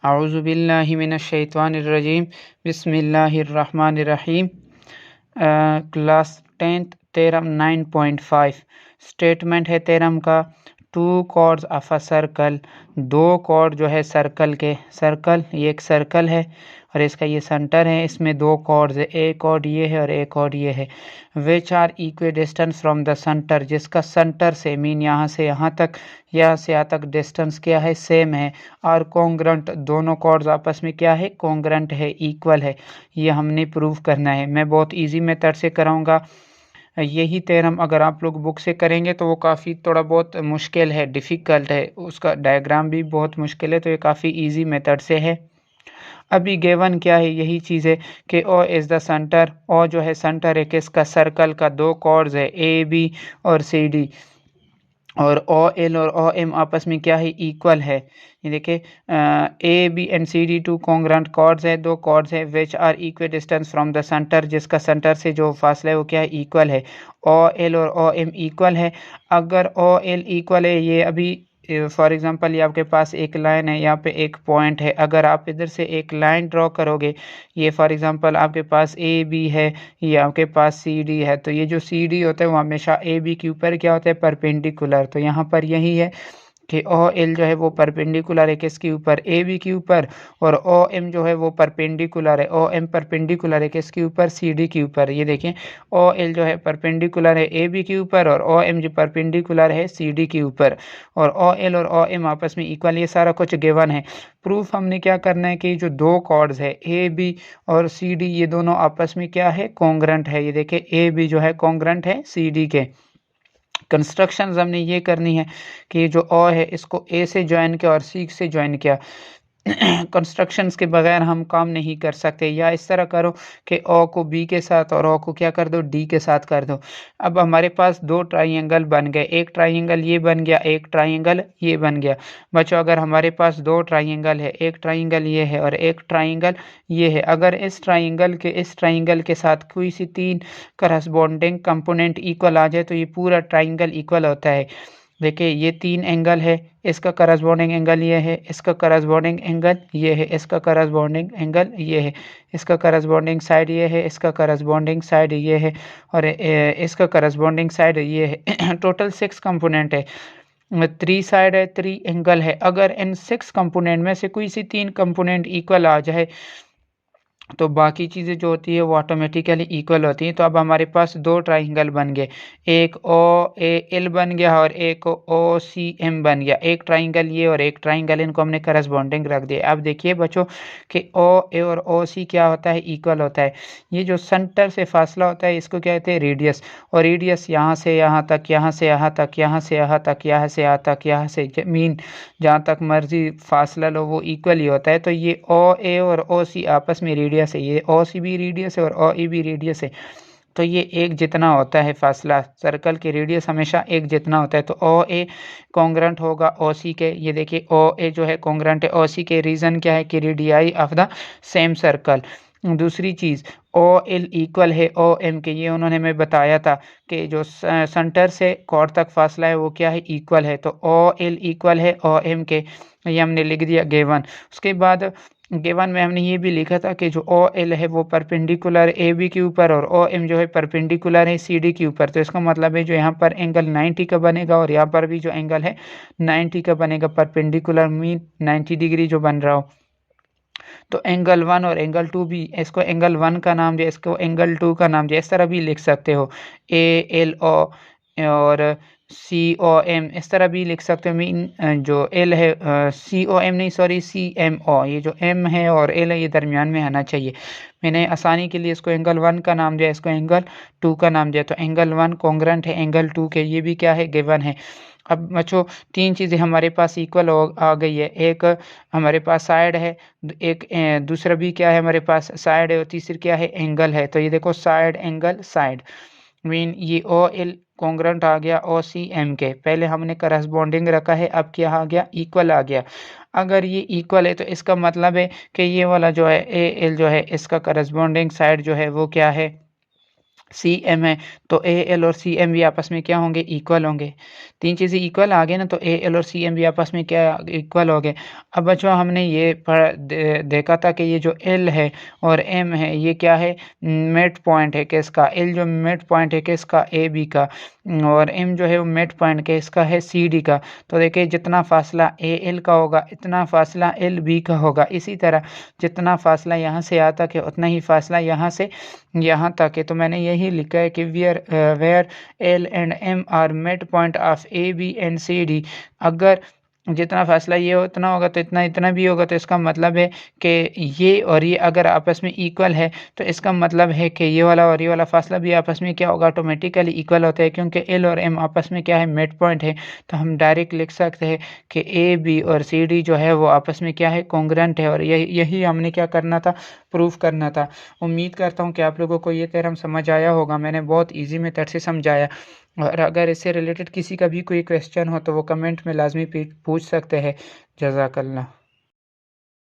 आउज़ुबिल्लाहि मिनश्शैतानिर्रजीम बिस्मिल्लाहिर्रहमानिर्रहीम। Class 10th theorem 9.5 statement है थ्योरम का। Two chords of a circle, दो कॉर्ड जो है सर्कल के, सर्कल ये एक सर्कल है और इसका ये सेंटर है, इसमें दो कॉर्ड्स है, एक कॉर्ड ये है और एक कॉर्ड ये है। Which are equi distance from the centre, जिसका सेंटर से मीन यहाँ से यहाँ तक, यहाँ से यहाँ तक डिस्टेंस क्या है, सेम है। और कॉन्ग्रेंट, दोनों कॉर्ड्स आपस में क्या है, कॉन्ग्रेंट है, इक्वल है। ये हमने प्रूव करना है। मैं बहुत इजी मेथड से कराऊंगा। यही थ्योरम अगर आप लोग बुक से करेंगे तो वो काफ़ी थोड़ा बहुत मुश्किल है, डिफ़िकल्ट है, उसका डायग्राम भी बहुत मुश्किल है, तो ये काफ़ी इजी मेथड से है। अभी गिवन क्या है, यही चीज़ है कि ओ इज़ द सेंटर। ओ जो है सेंटर है किसका, सर्कल का। दो कॉर्ड्स है ए बी और सी डी, और ओ एल और ओ एम आपस में क्या है, इक्वल है। ये देखिए A B and C D two congruent chords है, दो कॉर्ड्स है which are equi distance from the centre, जिसका सेंटर से जो फासला है वो क्या है, इक्वल है। ओ एल और ओ एम इक्वल है। अगर ओ एल इक्वल है, ये अभी फॉर एग्जांपल ये आपके पास एक लाइन है, यहाँ पे एक पॉइंट है, अगर आप इधर से एक लाइन ड्रॉ करोगे, ये फॉर एग्जांपल आपके पास ए बी है, ये आपके पास सी डी है, तो ये जो सी डी होता है वो हमेशा ए बी के ऊपर क्या होता है, परपेंडिकुलर। तो यहाँ पर यही है कि ओ एल जो है वो परपेंडिकुलर है किसके ऊपर, ए बी के ऊपर, और ओ एम जो है वो परपेंडिकुलर है, ओ एम परपेंडिकुलर है किसके ऊपर, सी डी के ऊपर। ये देखें ओ एल जो है परपेंडिकुलर है ए बी के ऊपर, और ओ एम जो परपेंडिकुलर है सी डी के ऊपर, और ओ एल और ओ एम आपस में इक्वल। ये सारा कुछ गिवन है। प्रूफ हमने क्या करना है कि जो दो कॉर्ड्स है ए बी और सी डी, ये दोनों आपस में क्या है, कॉन्ग्रेंट है। ये देखें ए बी जो है कॉन्ग्रेंट है सी डी के। कंस्ट्रक्शंस हमने ये करनी है कि जो ओ है इसको ए से ज्वाइन किया और सी से ज्वाइन किया। कंस्ट्रक्शंस के बगैर हम काम नहीं कर सकते। या इस तरह करो कि ओ को बी के साथ और ओ को क्या कर दो, डी के साथ कर दो। अब हमारे पास दो ट्राइंगल बन गए, एक ट्राइंगल ये बन गया, एक ट्राइंगल ये बन गया। बच्चों अगर हमारे पास दो ट्राइंगल है, एक ट्राइंगल ये है और एक ट्राइंगल ये है, अगर इस ट्राइंगल के साथ कोई सी तीन करस्पॉन्डिंग कंपोनेंट इक्वल आ जाए तो ये पूरा ट्राइंगल इक्वल होता है। देखिए ये तीन एंगल है, इसका करस्पॉन्डिंग एंगल ये है, इसका करस्पॉन्डिंग एंगल ये है, इसका करस्पॉन्डिंग एंगल ये है, इसका करस्पॉन्डिंग साइड ये है, इसका करस्पॉन्डिंग साइड ये है, और इसका करस्पॉन्डिंग साइड ये है। टोटल 6 कंपोनेंट है, 3 साइड है, 3 एंगल है। अगर इन 6 कंपोनेंट में से कोई सी 3 कंपोनेंट इक्वल आ जाए तो बाकी चीज़ें जो होती है वो ऑटोमेटिकली इक्वल होती हैं। तो अब हमारे पास दो ट्राइंगल बन गए, एक ओ ए एल बन गया और एक ओ सी एम बन गया। एक ट्राइंगल ये और एक ट्राइंगल, इनको हमने करस्पॉन्डिंग रख दिया। अब देखिए बच्चों कि ओ ए और ओ सी क्या होता है, इक्वल होता है। ये जो सेंटर से फासला होता है इसको क्या कहते हैं, रेडियस। और रेडियस यहाँ से यहाँ तक, यहाँ से यहाँ तक, यहाँ से यहाँ तक, यहाँ से यहाँ तक, यहाँ से मीन जहाँ तक मर्जी फासला लो वो इक्वल ही होता है। तो ये ओ ए और ओ सी आपस में रेडियस है, ये ओ सी भी रेडियस है और ओ ई भी रेडियस है। तो ये एक जितना होता है फासला, सर्कल के रेडियस हमेशा एक जितना होता है। तो ओ ए कॉन्ग्रेंट होगा ओ सी के। ये देखिए ओ ए जो है कॉन्ग्रेंट है ओ सी के। रीज़न क्या है कि radii of the same circle. दूसरी चीज़ ओ एल इक्वल है ओ एम के, ये उन्होंने मैं बताया था कि जो सेंटर से कॉर्ड तक फासला है वो क्या है, इक्वल है। तो ओ एल इक्वल है ओ एम के, ये हमने लिख दिया गिवन। उसके बाद गिवन में हमने ये भी लिखा था कि जो ओ एल है वो परपेंडिकुलर ए बी के ऊपर और ओ एम जो है परपेंडिकुलर है सी डी के ऊपर। तो इसका मतलब है जो यहाँ पर एंगल 90 का बनेगा और यहाँ पर भी जो एंगल है 90 का बनेगा, परपेंडिकुलर मीन 90 डिग्री जो बन रहा हो। तो एंगल 1 और एंगल 2 भी, इसको एंगल 1 का नाम दिया, इसको एंगल 2 का नाम दिया, इस तरह भी लिख सकते हो। ए एल ओ और सी ओ एम इस तरह भी लिख सकते हो। मीन जो एल है सी ओ एम नहीं सॉरी सी एम ओ, ये जो एम है और एल है ये दरमियान में आना चाहिए। मैंने आसानी के लिए इसको एंगल 1 का नाम दिया, इसको एंगल 2 का नाम दिया। तो एंगल 1 कॉन्ग्रेंट है एंगल 2 के, ये भी क्या है, गिवन है। अब बच्चों तीन चीज़ें हमारे पास इक्वल आ गई है। एक हमारे पास साइड है, एक दूसरा भी क्या है हमारे पास, साइड है, और तीसरी क्या है, एंगल है। तो ये देखो साइड एंगल साइड, मीन ये ओ एल कॉन्ग्रेंट आ गया ओ सी एम के। पहले हमने करस्पॉन्डिंग रखा है, अब क्या आ गया, इक्वल आ गया। अगर ये इक्वल है तो इसका मतलब है कि ये वाला जो है ए एल जो है इसका करस्पॉन्डिंग साइड जो है वो क्या है, सी एम है तो ए एल और सी एम भी आपस में क्या होंगे, इक्वल होंगे। तीन चीज़ें इक्वल आ गए ना, तो ए एल और सी एम भी आपस में क्या इक्वल हो गए। अब बच्चों हमने ये देखा था कि ये जो एल है और एम है ये क्या है, मिड पॉइंट है किसका, एल जो मिड पॉइंट है किसका, ए बी का, और एम जो है वो मिड पॉइंट किसका है, सी डी का। तो देखिए जितना फासला ए एल का होगा इतना फासला एल बी का होगा। इसी तरह जितना फासला यहाँ से यहाँ तक है उतना ही फासला यहाँ से यहाँ तक है। तो मैंने यही लिखा है कि where L and M are mid point of A B and C D. अगर जितना फासला ये उतना होगा तो इतना इतना भी होगा, तो इसका मतलब है कि ये और ये अगर आपस में इक्वल है तो इसका मतलब है कि ये वाला और ये वाला फासला भी आपस में क्या होगा, ऑटोमेटिकली इक्वल होता है, क्योंकि एल और एम आपस में क्या है, मिड पॉइंट है। तो हम डायरेक्ट लिख सकते हैं कि ए बी और सी डी जो है वो आपस में क्या है, कॉन्ग्रुएंट है। और यही हमने क्या करना था, प्रूफ करना था। उम्मीद करता हूँ कि आप लोगों को ये थ्योरम समझ आया होगा। मैंने बहुत ईजी मेथड से समझाया, और अगर इससे रिलेटेड किसी का भी कोई क्वेश्चन हो तो वो कमेंट में लाजमी पूछ सकते हैं। जज़ाकल्लाह।